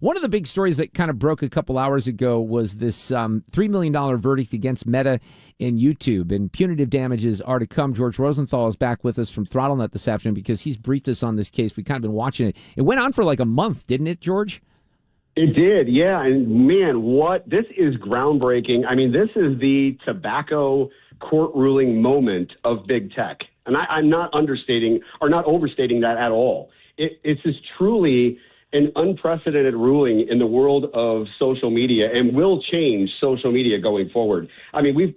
One of the big stories that kind of broke a couple hours ago was this $3 million verdict against Meta and YouTube, and punitive damages are to come. George Rosenthal is back with us from ThrottleNet this afternoon because he's briefed us on this case. We've kind of been watching it. It went on for like a month, didn't it, George? It did, yeah. And man, this is groundbreaking. I mean, this is the tobacco court ruling moment of big tech. And I'm not understating or not overstating that at all. It's just truly an unprecedented ruling in the world of social media and will change social media going forward. I mean,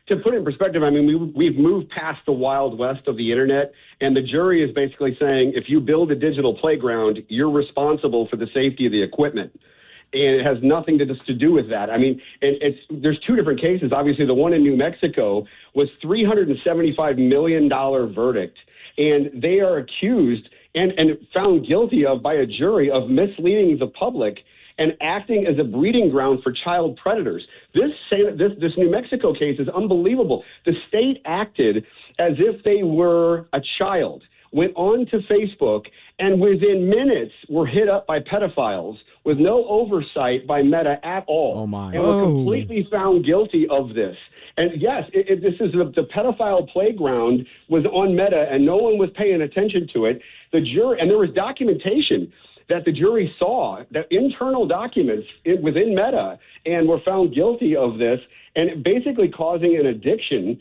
to put it in perspective, I mean, we've moved past the Wild West of the internet, and the jury is basically saying if you build a digital playground, you're responsible for the safety of the equipment. And it has nothing to do with that. I mean, there's two different cases. Obviously, the one in New Mexico was $375 million verdict, and they are accused and found guilty by a jury of misleading the public and acting as a breeding ground for child predators. This New Mexico case is unbelievable. The state acted as if they were a child, went on to Facebook, and within minutes were hit up by pedophiles with no oversight by Meta at all. Oh, my. And were completely found guilty of this. And yes, this is the pedophile playground was on Meta, and no one was paying attention to it. The jury, and there was documentation that the jury saw, that internal documents within Meta, and were found guilty of this, and basically causing an addiction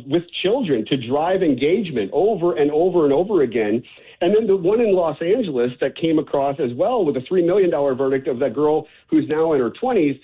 with children to drive engagement over and over and over again. And then the one in Los Angeles that came across as well with a $3 million verdict of that girl who's now in her 20s.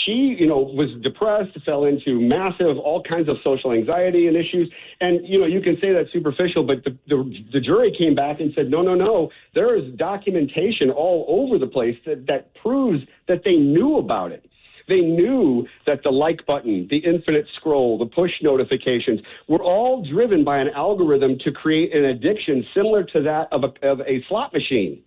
She, was depressed, fell into massive, all kinds of social anxiety and issues. And, you can say that's superficial, but the jury came back and said, no, there is documentation all over the place that proves that they knew about it. They knew that the like button, the infinite scroll, the push notifications were all driven by an algorithm to create an addiction similar to that of a slot machine.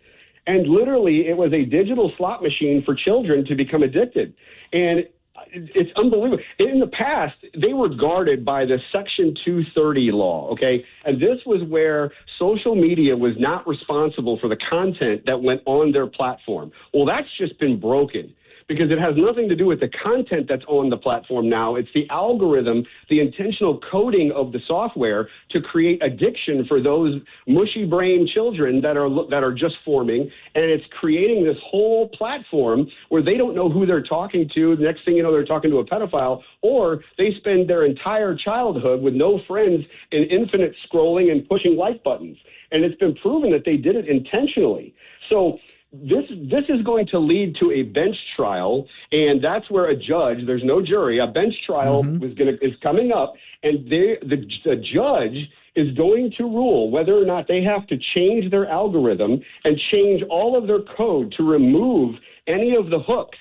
And literally, it was a digital slot machine for children to become addicted. And it's unbelievable. In the past, they were guarded by the Section 230 law, okay? And this was where social media was not responsible for the content that went on their platform. Well, that's just been broken, because it has nothing to do with the content that's on the platform now. It's the algorithm, the intentional coding of the software to create addiction for those mushy-brain children that are just forming, and it's creating this whole platform where they don't know who they're talking to. The next thing you know, they're talking to a pedophile, or they spend their entire childhood with no friends in infinite scrolling and pushing like buttons. And it's been proven that they did it intentionally. So this is going to lead to a bench trial, and that's where a judge, there's no jury, a bench trial is coming up, and the judge is going to rule whether or not they have to change their algorithm and change all of their code to remove any of the hooks.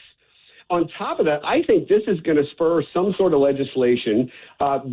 On top of that, I think this is going to spur some sort of legislation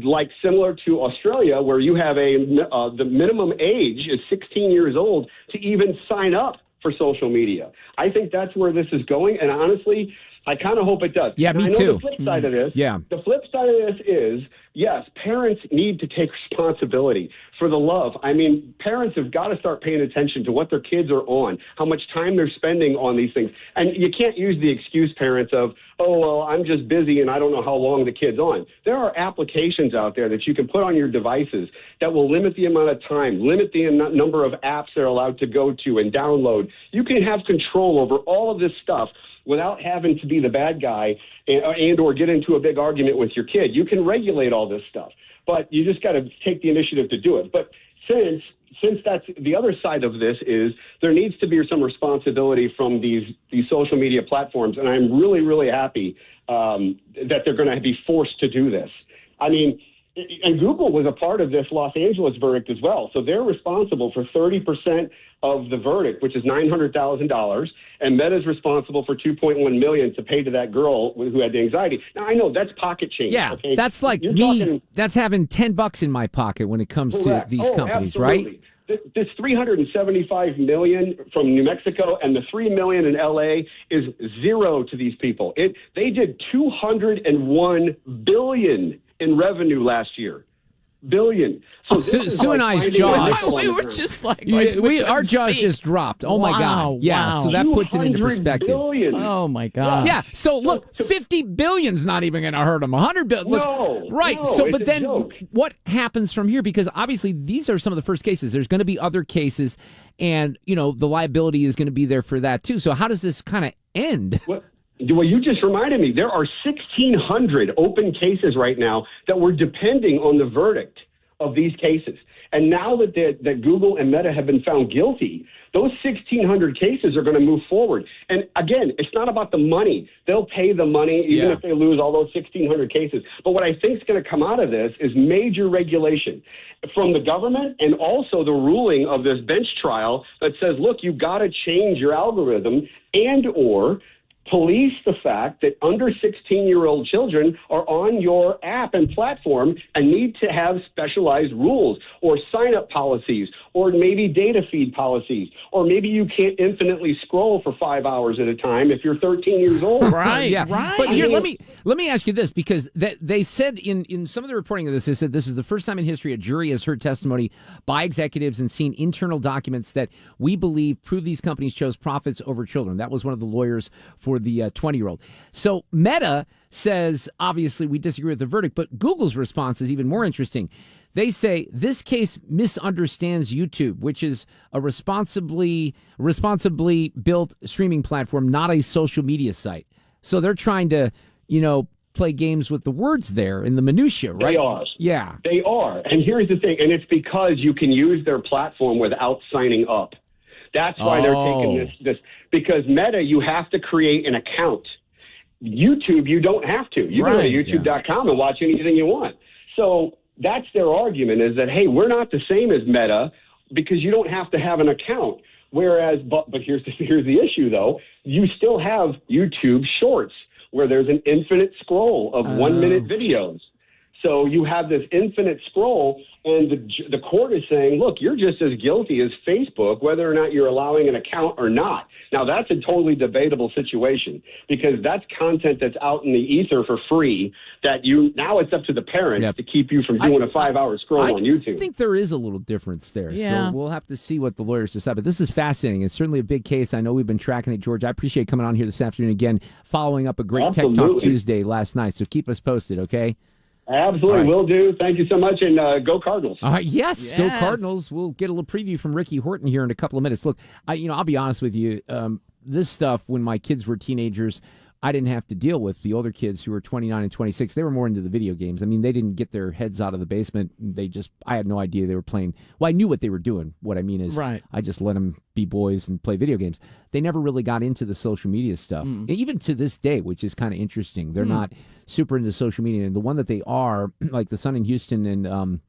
like similar to Australia, where you have the minimum age is 16 years old to even sign up for social media. I think that's where this is going, and honestly, I kind of hope it does. Yeah, me too. The flip side of this, the flip side of this is, yes, parents need to take responsibility for the love. I mean, parents have got to start paying attention to what their kids are on, how much time they're spending on these things. And you can't use the excuse, parents, of, oh, well, I'm just busy and I don't know how long the kid's on. There are applications out there that you can put on your devices that will limit the amount of time, limit the number of apps they're allowed to go to and download. You can have control over all of this stuff without having to be the bad guy and or get into a big argument with your kid. You can regulate all this stuff, but you just got to take the initiative to do it. But since that's the other side of this, is there needs to be some responsibility from these social media platforms, and I'm really, really happy that they're going to be forced to do this. I mean, and Google was a part of this Los Angeles verdict as well. So they're responsible for 30% of the verdict, which is $900,000, and Meta's responsible for $2.1 million to pay to that girl who had the anxiety. Now, I know that's pocket change. Yeah, okay? that's like that's having $10 in my pocket when it comes to these companies, absolutely. Right? This $375 million from New Mexico and the $3 million in LA is zero to these people. They did $201 billion in revenue last year. billion. So Sue and I's jaws. We were just like, our jaws just dropped. Oh my God! Yeah, wow. so that puts it into 200 perspective. billion. Oh my God! Yeah. So look, 50 billion's not even going to hurt them. 100 billion. No, right. no, So, it's but a then joke. what happens from here? Because obviously these are some of the first cases. There's going to be other cases, and the liability is going to be there for that too. So how does this kind of end? Well, you just reminded me. There are 1,600 open cases right now that were depending on the verdict of these cases. And now that Google and Meta have been found guilty, those 1,600 cases are going to move forward. And again, it's not about the money. They'll pay the money even if they lose all those 1,600 cases. But what I think is going to come out of this is major regulation from the government, and also the ruling of this bench trial that says, look, you've got to change your algorithm and or police the fact that under 16-year-old children are on your app and platform and need to have specialized rules or sign-up policies or maybe data feed policies, or maybe you can't infinitely scroll for 5 hours at a time if you're 13 years old. Right. But here, let me ask you this, because they said in some of the reporting of this, they said this is the first time in history a jury has heard testimony by executives and seen internal documents that we believe prove these companies chose profits over children. That was one of the lawyers for the 20-year-old. So Meta says, obviously, we disagree with the verdict, but Google's response is even more interesting. They say this case misunderstands YouTube, which is a responsibly built streaming platform, not a social media site. So they're trying to, play games with the words there in the minutia, right? They are. Yeah. They are. And here's the thing, and it's because you can use their platform without signing up. That's why they're taking this, because Meta, you have to create an account. YouTube, you don't have to. You can go to youtube.com and watch anything you want. So that's their argument, is that, hey, we're not the same as Meta because you don't have to have an account. Whereas, but here's the issue, though. You still have YouTube Shorts, where there's an infinite scroll of 1-minute videos. So you have this infinite scroll, and the court is saying, look, you're just as guilty as Facebook, whether or not you're allowing an account or not. Now, that's a totally debatable situation, because that's content that's out in the ether for free that now it's up to the parents to keep you from doing a 5-hour scroll on YouTube. I think there is a little difference there. Yeah. So we'll have to see what the lawyers decide. But this is fascinating. It's certainly a big case. I know we've been tracking it, George. I appreciate coming on here this afternoon again, following up a great Tech Talk Tuesday last night. So keep us posted, okay? Absolutely, will do. Thank you so much, and go Cardinals. All right, yes, go Cardinals. We'll get a little preview from Ricky Horton here in a couple of minutes. Look, I'll be honest with you. This stuff, when my kids were teenagers, I didn't have to deal with. The older kids who were 29 and 26, they were more into the video games. I mean, they didn't get their heads out of the basement. I had no idea they were playing. Well, I knew what they were doing. What I mean is, I just let them be boys and play video games. They never really got into the social media stuff. Even to this day, which is kind of interesting. They're not super into social media. And the one that they are, like the son in Houston and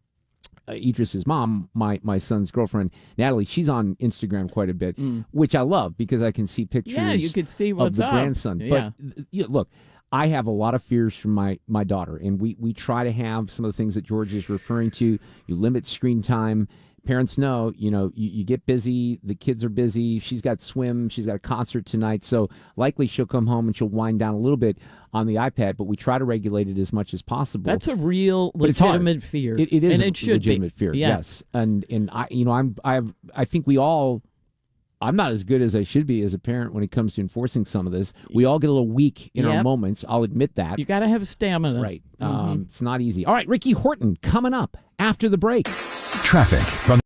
Idris's mom, my son's girlfriend, Natalie, she's on Instagram quite a bit, which I love because I can see pictures you could see what's of the up. grandson. But look, I have a lot of fears from my daughter, and we try to have some of the things that George is referring to. You limit screen time. Parents know, you get busy. The kids are busy. She's got swim. She's got a concert tonight. So likely she'll come home and she'll wind down a little bit on the iPad, but we try to regulate it as much as possible. That's a real legitimate fear. It is, and it should legitimate fear. Yeah. Yes. And I think I'm not as good as I should be as a parent when it comes to enforcing some of this. We all get a little weak in our moments. I'll admit that. You got to have stamina. Right. It's not easy. All right, Ricky Horton coming up after the break. Traffic from